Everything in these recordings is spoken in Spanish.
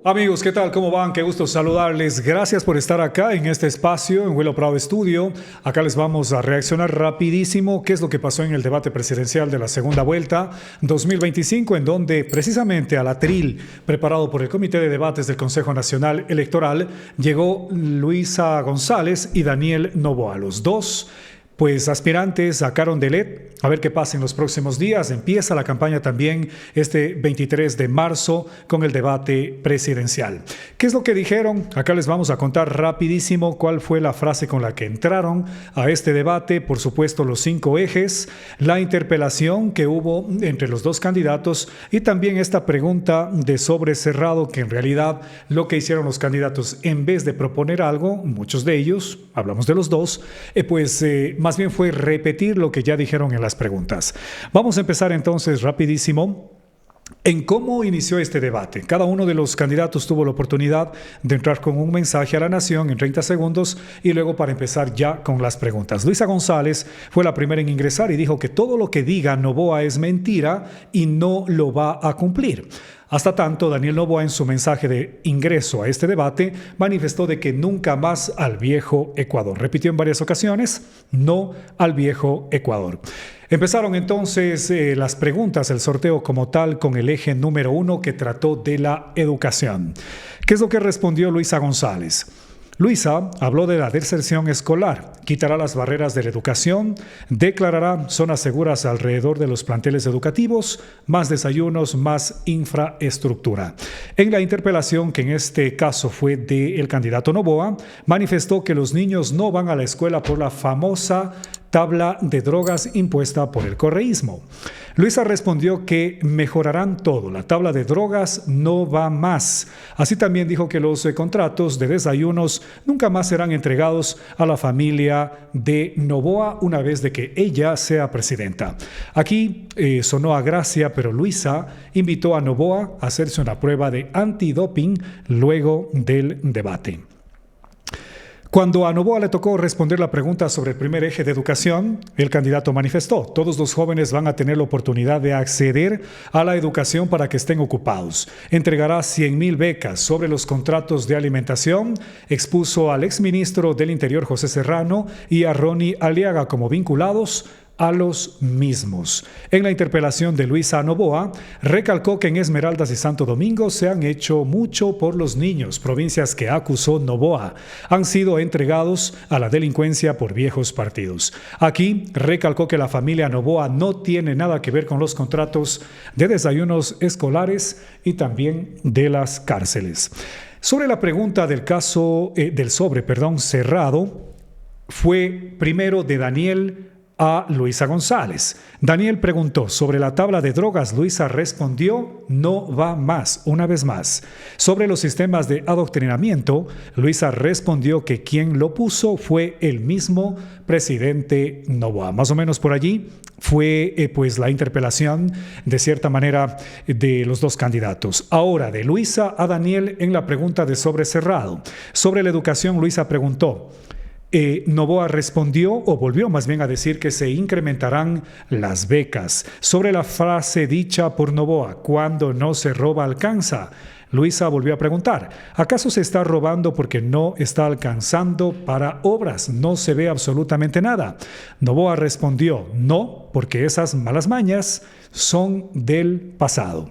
Amigos, ¿qué tal? ¿Cómo van? Qué gusto saludarles. Gracias por estar acá en este espacio, en Willow Prado Studio. Acá les vamos a reaccionar rapidísimo qué es lo que pasó en el debate presidencial de la segunda vuelta 2025, en donde precisamente al atril preparado por el Comité de Debates del Consejo Nacional Electoral llegó Luisa González y Daniel Noboa, los dos aspirantes a Carondelet. A ver qué pasa en los próximos días. Empieza la campaña también este 23 de marzo con el debate presidencial. ¿Qué es lo que dijeron? Acá les vamos a contar rapidísimo cuál fue la frase con la que entraron a este debate. Por supuesto, los 5 ejes, la interpelación que hubo entre los dos candidatos y también esta pregunta de sobre cerrado, que en realidad lo que hicieron los candidatos, en vez de proponer algo, muchos de ellos, hablamos de los dos, más bien fue repetir lo que ya dijeron en las preguntas. Vamos a empezar entonces rapidísimo en cómo inició este debate. Cada uno de los candidatos tuvo la oportunidad de entrar con un mensaje a la nación en 30 segundos y luego para empezar ya con las preguntas. Luisa González fue la primera en ingresar y dijo que todo lo que diga Noboa es mentira y no lo va a cumplir. Hasta tanto, Daniel Noboa, en su mensaje de ingreso a este debate, manifestó de que nunca más al viejo Ecuador. Repitió en varias ocasiones, no al viejo Ecuador. Empezaron entonces las preguntas, el sorteo como tal, con el eje número 1 que trató de la educación. ¿Qué es lo que respondió Luisa González? Luisa habló de la deserción escolar, quitará las barreras de la educación, declarará zonas seguras alrededor de los planteles educativos, más desayunos, más infraestructura. En la interpelación, que en este caso fue del candidato Noboa, manifestó que los niños no van a la escuela por la famosa tabla de drogas impuesta por el correísmo. Luisa respondió que mejorarán todo, la tabla de drogas no va más. Así también dijo que los contratos de desayunos nunca más serán entregados a la familia de Noboa una vez de que ella sea presidenta. Aquí sonó a gracia, pero Luisa invitó a Noboa a hacerse una prueba de antidoping luego del debate. Cuando a Noboa le tocó responder la pregunta sobre el primer eje de educación, el candidato manifestó: todos los jóvenes van a tener la oportunidad de acceder a la educación para que estén ocupados. Entregará 100,000 becas. Sobre los contratos de alimentación, expuso al exministro del Interior José Serrano y a Ronnie Aliaga como vinculados a los mismos. En la interpelación de Luisa Noboa, recalcó que en Esmeraldas y Santo Domingo se han hecho mucho por los niños, provincias que acusó Noboa han sido entregados a la delincuencia por viejos partidos. Aquí recalcó que la familia Noboa no tiene nada que ver con los contratos de desayunos escolares y también de las cárceles. Sobre la pregunta del caso cerrado, fue primero de Daniel a Luisa González. Daniel preguntó sobre la tabla de drogas. Luisa respondió: no va más, una vez más. Sobre los sistemas de adoctrinamiento, Luisa respondió que quien lo puso fue el mismo presidente Noboa. Más o menos por allí fue la interpelación, de cierta manera, de los dos candidatos. Ahora, de Luisa a Daniel en la pregunta de sobre cerrado. Sobre la educación, Luisa preguntó. Noboa respondió, o volvió más bien a decir, que se incrementarán las becas. Sobre la frase dicha por Noboa: cuando no se roba alcanza, Luisa volvió a preguntar: ¿acaso se está robando porque no está alcanzando para obras? No se ve absolutamente nada. Noboa respondió: no, porque esas malas mañas son del pasado.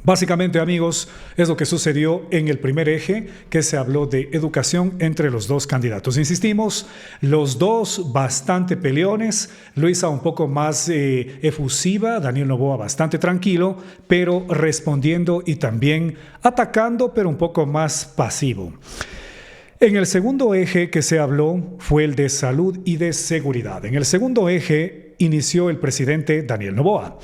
Básicamente, amigos, es lo que sucedió en el primer eje, que se habló de educación entre los dos candidatos. Insistimos, los dos bastante peleones, Luisa un poco más efusiva, Daniel Noboa bastante tranquilo, pero respondiendo y también atacando, pero un poco más pasivo. En el segundo eje que se habló fue el de salud y de seguridad. En el segundo eje inició el presidente Daniel Noboa.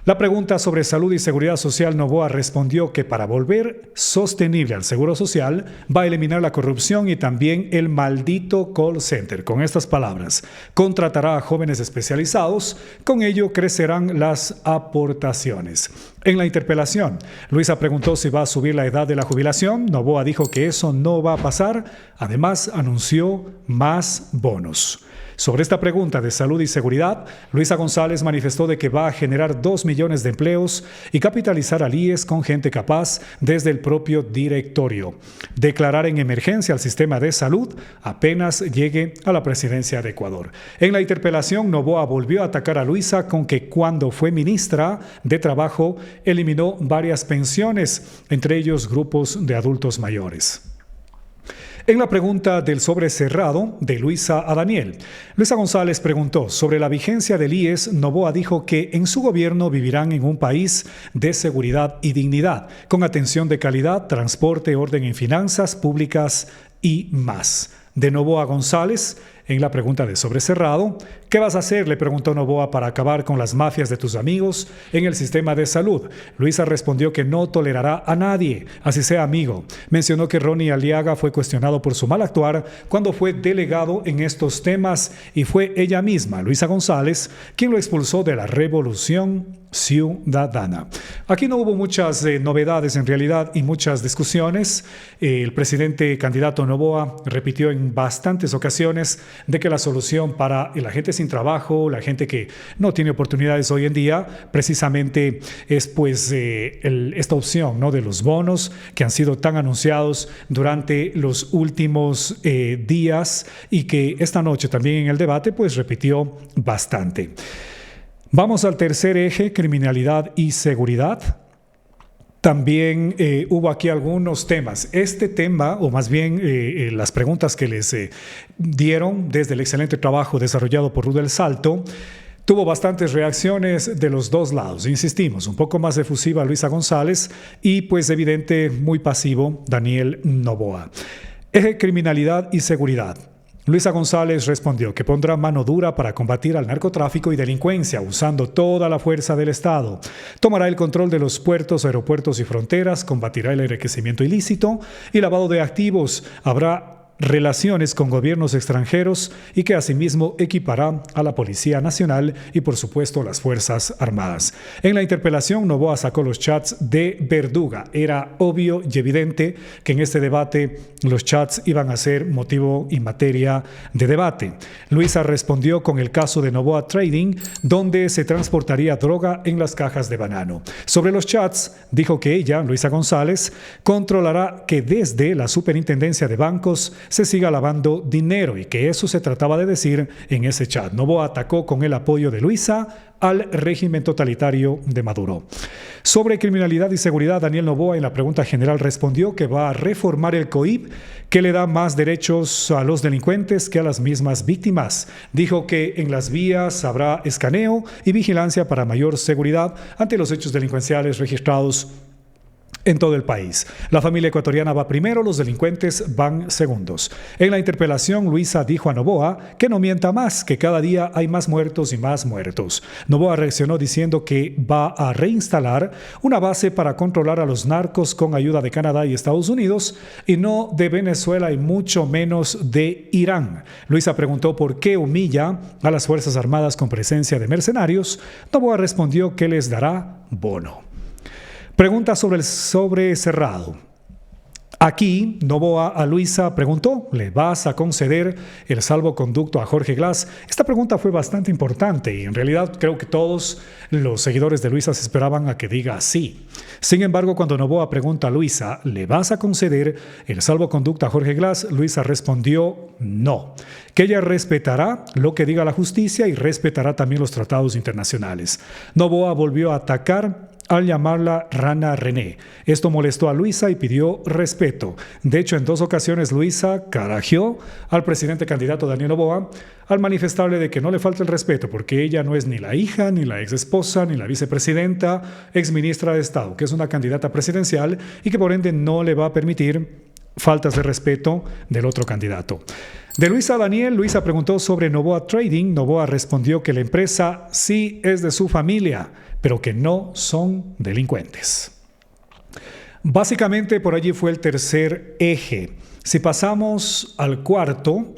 La pregunta sobre salud y seguridad social, Noboa respondió que para volver sostenible al seguro social va a eliminar la corrupción y también el maldito call center. Con estas palabras: contratará a jóvenes especializados, con ello crecerán las aportaciones. En la interpelación, Luisa preguntó si va a subir la edad de la jubilación. Noboa dijo que eso no va a pasar. Además, anunció más bonos. Sobre esta pregunta de salud y seguridad, Luisa González manifestó de que va a generar 2 millones de empleos y capitalizar al IES con gente capaz desde el propio directorio. Declarar en emergencia al sistema de salud apenas llegue a la presidencia de Ecuador. En la interpelación, Noboa volvió a atacar a Luisa con que cuando fue ministra de Trabajo eliminó varias pensiones, entre ellos grupos de adultos mayores. En la pregunta del sobre cerrado de Luisa a Daniel, Luisa González preguntó sobre la vigencia del IES. Noboa dijo que en su gobierno vivirán en un país de seguridad y dignidad, con atención de calidad, transporte, orden en finanzas públicas y más. De Noboa a González, en la pregunta de sobre cerrado, ¿qué vas a hacer?, le preguntó Noboa, para acabar con las mafias de tus amigos en el sistema de salud. Luisa respondió que no tolerará a nadie, así sea amigo. Mencionó que Ronnie Aliaga fue cuestionado por su mal actuar cuando fue delegado en estos temas y fue ella misma, Luisa González, quien lo expulsó de la Revolución Ciudadana. Aquí no hubo muchas novedades en realidad y muchas discusiones. El presidente candidato Noboa repitió en bastantes ocasiones de que la solución para la gente sin trabajo, la gente que no tiene oportunidades hoy en día, precisamente es esta opción, ¿no?, de los bonos que han sido tan anunciados durante los últimos días y que esta noche también en el debate repitió bastante. Vamos al tercer eje, criminalidad y seguridad. También hubo aquí algunos temas. Este tema, o más bien las preguntas que les dieron desde el excelente trabajo desarrollado por Rudel Salto, tuvo bastantes reacciones de los dos lados. Insistimos, un poco más efusiva Luisa González y evidente muy pasivo Daniel Noboa. Eje criminalidad y seguridad. Luisa González respondió que pondrá mano dura para combatir al narcotráfico y delincuencia usando toda la fuerza del Estado. Tomará el control de los puertos, aeropuertos y fronteras, combatirá el enriquecimiento ilícito y lavado de activos. Habrá relaciones con gobiernos extranjeros y que asimismo equipará a la Policía Nacional y por supuesto las Fuerzas Armadas. En la interpelación, Noboa sacó los chats de Verduga. Era obvio y evidente que en este debate los chats iban a ser motivo y materia de debate. Luisa respondió con el caso de Noboa Trading, donde se transportaría droga en las cajas de banano. Sobre los chats, dijo que ella, Luisa González, controlará que desde la Superintendencia de Bancos se siga lavando dinero y que eso se trataba de decir en ese chat. Noboa atacó con el apoyo de Luisa al régimen totalitario de Maduro. Sobre criminalidad y seguridad, Daniel Noboa en la pregunta general respondió que va a reformar el COIP, que le da más derechos a los delincuentes que a las mismas víctimas. Dijo que en las vías habrá escaneo y vigilancia para mayor seguridad ante los hechos delincuenciales registrados en todo el país. La familia ecuatoriana va primero, los delincuentes van segundos. En la interpelación, Luisa dijo a Noboa que no mienta más, que cada día hay más muertos y más muertos. Noboa reaccionó diciendo que va a reinstalar una base para controlar a los narcos con ayuda de Canadá y Estados Unidos y no de Venezuela y mucho menos de Irán. Luisa preguntó por qué humilla a las Fuerzas Armadas con presencia de mercenarios. Noboa respondió que les dará bono. Pregunta sobre el sobre cerrado. Aquí, Noboa a Luisa preguntó, ¿le vas a conceder el salvoconducto a Jorge Glass? Esta pregunta fue bastante importante y en realidad creo que todos los seguidores de Luisa se esperaban a que diga sí. Sin embargo, cuando Noboa pregunta a Luisa, ¿le vas a conceder el salvoconducto a Jorge Glass? Luisa respondió no, que ella respetará lo que diga la justicia y respetará también los tratados internacionales. Noboa volvió a atacar al llamarla Rana René. Esto molestó a Luisa y pidió respeto. De hecho, en 2 ocasiones Luisa carajeó al presidente candidato Daniel Noboa al manifestarle de que no le falta el respeto porque ella no es ni la hija, ni la exesposa, ni la vicepresidenta, exministra de Estado, que es una candidata presidencial y que por ende no le va a permitir faltas de respeto del otro candidato. De Luisa a Daniel, Luisa preguntó sobre Noboa Trading. Noboa respondió que la empresa sí es de su familia, pero que no son delincuentes. Básicamente por allí fue el tercer eje. Si pasamos al cuarto,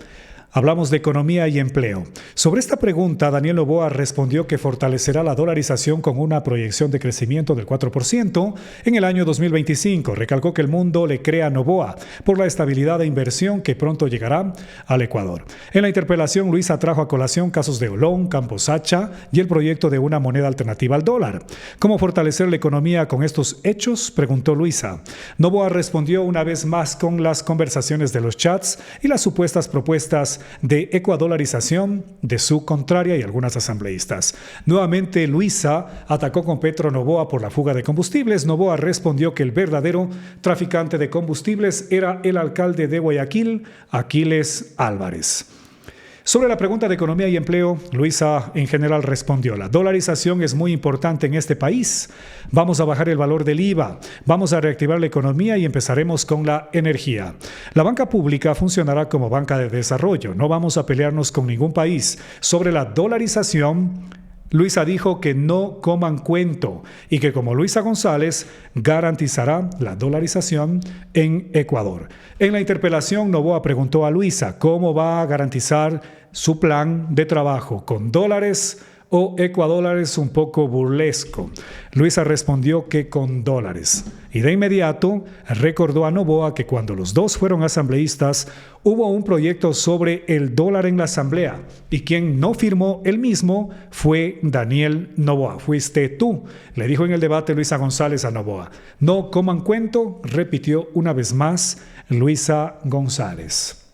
Hablamos de economía y empleo. Sobre esta pregunta, Daniel Noboa respondió que fortalecerá la dolarización con una proyección de crecimiento del 4% en el año 2025. Recalcó que el mundo le cree a Noboa por la estabilidad de inversión que pronto llegará al Ecuador. En la interpelación, Luisa trajo a colación casos de Olón, Campos Hacha y el proyecto de una moneda alternativa al dólar. ¿Cómo fortalecer la economía con estos hechos?, preguntó Luisa. Noboa respondió una vez más con las conversaciones de los chats y las supuestas propuestas de ecuadolarización de su contraria y algunas asambleístas. Nuevamente, Luisa atacó con Petro Noboa por la fuga de combustibles. Noboa respondió que el verdadero traficante de combustibles era el alcalde de Guayaquil, Aquiles Álvarez. Sobre la pregunta de economía y empleo, Luisa en general respondió: la dolarización es muy importante en este país. Vamos a bajar el valor del IVA, vamos a reactivar la economía y empezaremos con la energía. La banca pública funcionará como banca de desarrollo. No vamos a pelearnos con ningún país. Sobre la dolarización, Luisa dijo que no coman cuento y que, como Luisa González, garantizará la dolarización en Ecuador. En la interpelación, Noboa preguntó a Luisa cómo va a garantizar su plan de trabajo, con dólares o ecuadólares, un poco burlesco. Luisa respondió que con dólares. Y de inmediato recordó a Noboa que cuando los dos fueron asambleístas hubo un proyecto sobre el dólar en la asamblea y quien no firmó el mismo fue Daniel Noboa. Fuiste tú, le dijo en el debate Luisa González a Noboa. No coman cuento, repitió una vez más Luisa González.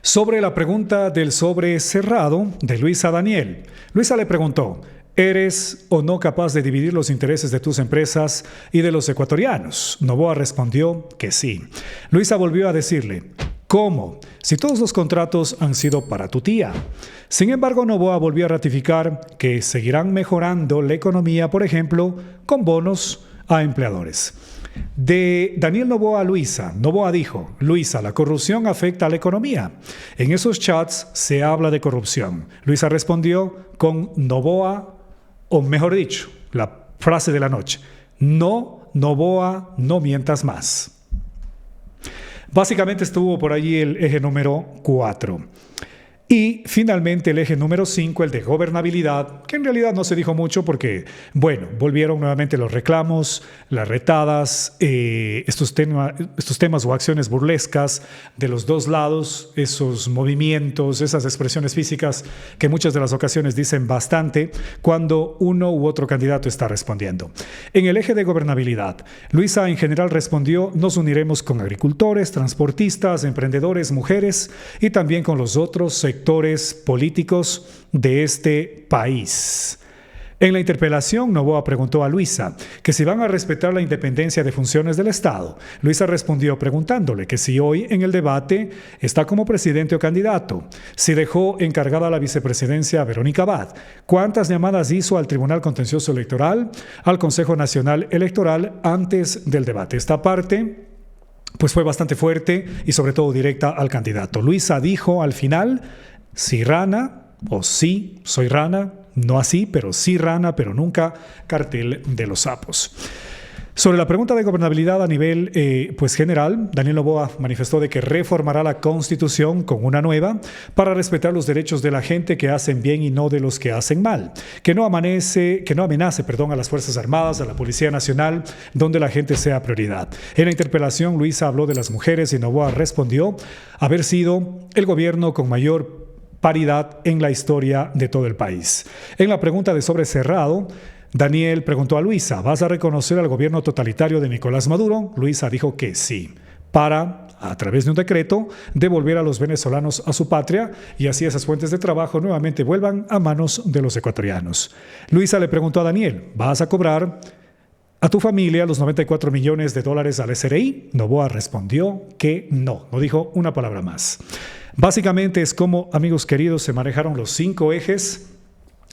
Sobre la pregunta del sobre cerrado de Luisa Daniel, Luisa le preguntó: ¿eres o no capaz de dividir los intereses de tus empresas y de los ecuatorianos? Noboa respondió que sí. Luisa volvió a decirle: ¿cómo? Si todos los contratos han sido para tu tía. Sin embargo, Noboa volvió a ratificar que seguirán mejorando la economía, por ejemplo, con bonos a empleadores. De Daniel Noboa a Luisa, Noboa dijo: Luisa, la corrupción afecta a la economía. En esos chats se habla de corrupción. Luisa respondió con Noboa, o mejor dicho, la frase de la noche: no, Noboa, no mientas más. Básicamente estuvo por allí el eje número 4. Y finalmente el eje número 5, el de gobernabilidad, que en realidad no se dijo mucho porque, bueno, volvieron nuevamente los reclamos, las retadas, estos temas o acciones burlescas de los dos lados, esos movimientos, esas expresiones físicas que muchas de las ocasiones dicen bastante cuando uno u otro candidato está respondiendo. En el eje de gobernabilidad, Luisa en general respondió: nos uniremos con agricultores, transportistas, emprendedores, mujeres y también con los otros sectores políticos de este país. En la interpelación, Noboa preguntó a Luisa que si van a respetar la independencia de funciones del Estado. Luisa respondió preguntándole que si hoy en el debate está como presidente o candidato, si dejó encargada la vicepresidencia a Verónica Abad, cuántas llamadas hizo al Tribunal Contencioso Electoral, al Consejo Nacional Electoral antes del debate. Esta parte pues fue bastante fuerte y sobre todo directa al candidato. Luisa dijo al final: sí rana, o sí soy rana, no así, pero sí rana, pero nunca cartel de los sapos. Sobre la pregunta de gobernabilidad a nivel general, Daniel Noboa manifestó de que reformará la Constitución con una nueva para respetar los derechos de la gente que hacen bien y no de los que hacen mal, que no amenace a las Fuerzas Armadas, a la Policía Nacional, donde la gente sea prioridad. En la interpelación, Luisa habló de las mujeres y Noboa respondió haber sido el gobierno con mayor paridad en la historia de todo el país. En la pregunta de sobre cerrado, Daniel preguntó a Luisa: ¿vas a reconocer al gobierno totalitario de Nicolás Maduro? Luisa dijo que sí, para, a través de un decreto, devolver a los venezolanos a su patria y así esas fuentes de trabajo nuevamente vuelvan a manos de los ecuatorianos. Luisa le preguntó a Daniel: ¿vas a cobrar a tu familia los $94 millones al SRI? Noboa respondió que no dijo una palabra más. Básicamente es como, amigos queridos, se manejaron los 5 ejes.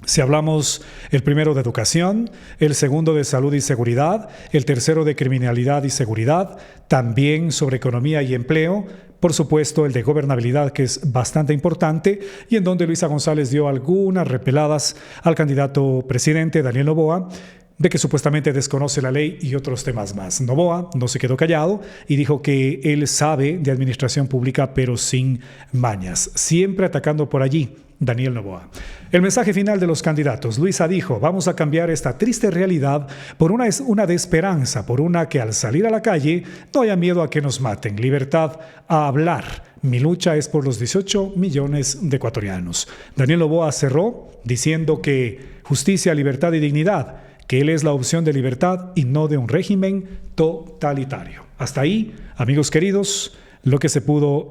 Si hablamos el primero de educación, el segundo de salud y seguridad, el tercero de criminalidad y seguridad, también sobre economía y empleo, por supuesto el de gobernabilidad, que es bastante importante y en donde Luisa González dio algunas repeladas al candidato presidente Daniel Noboa, de que supuestamente desconoce la ley y otros temas más. Noboa no se quedó callado y dijo que él sabe de administración pública, pero sin mañas, siempre atacando por allí. Daniel Noboa. El mensaje final de los candidatos. Luisa dijo: vamos a cambiar esta triste realidad por una de esperanza, por una que al salir a la calle no haya miedo a que nos maten. Libertad a hablar. Mi lucha es por los 18 millones de ecuatorianos. Daniel Noboa cerró diciendo que justicia, libertad y dignidad, que él es la opción de libertad y no de un régimen totalitario. Hasta ahí, amigos queridos, lo que se pudo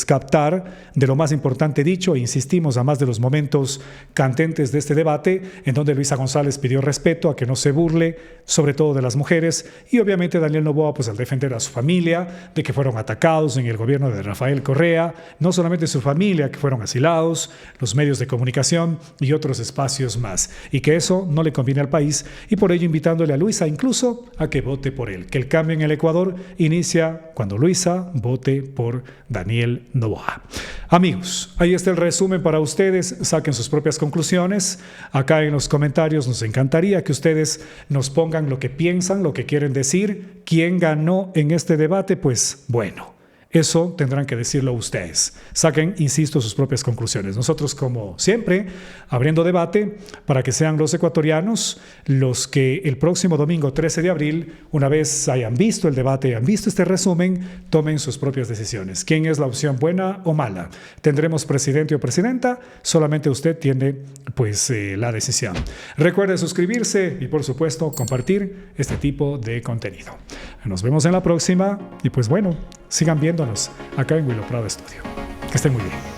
captar de lo más importante dicho, e insistimos, a más de los momentos candentes de este debate, en donde Luisa González pidió respeto, a que no se burle, sobre todo de las mujeres, y obviamente Daniel Noboa, pues al defender a su familia, de que fueron atacados en el gobierno de Rafael Correa, no solamente su familia, que fueron asilados, los medios de comunicación y otros espacios más, y que eso no le conviene al país, y por ello invitándole a Luisa incluso a que vote por él, que el cambio en el Ecuador inicia cuando Luisa vote por Daniel Noboa. Amigos, ahí está el resumen para ustedes. Saquen sus propias conclusiones. Acá en los comentarios nos encantaría que ustedes nos pongan lo que piensan, lo que quieren decir. ¿Quién ganó en este debate? Pues bueno, eso tendrán que decirlo ustedes. Saquen, insisto, sus propias conclusiones. Nosotros, como siempre, abriendo debate para que sean los ecuatorianos los que el próximo domingo 13 de abril, una vez hayan visto el debate, hayan visto este resumen, tomen sus propias decisiones. ¿Quién es la opción buena o mala? ¿Tendremos presidente o presidenta? Solamente usted tiene la decisión. Recuerde suscribirse y, por supuesto, compartir este tipo de contenido. Nos vemos en la próxima y pues bueno, sigan viéndonos acá en Willow Prado Studio. Que estén muy bien.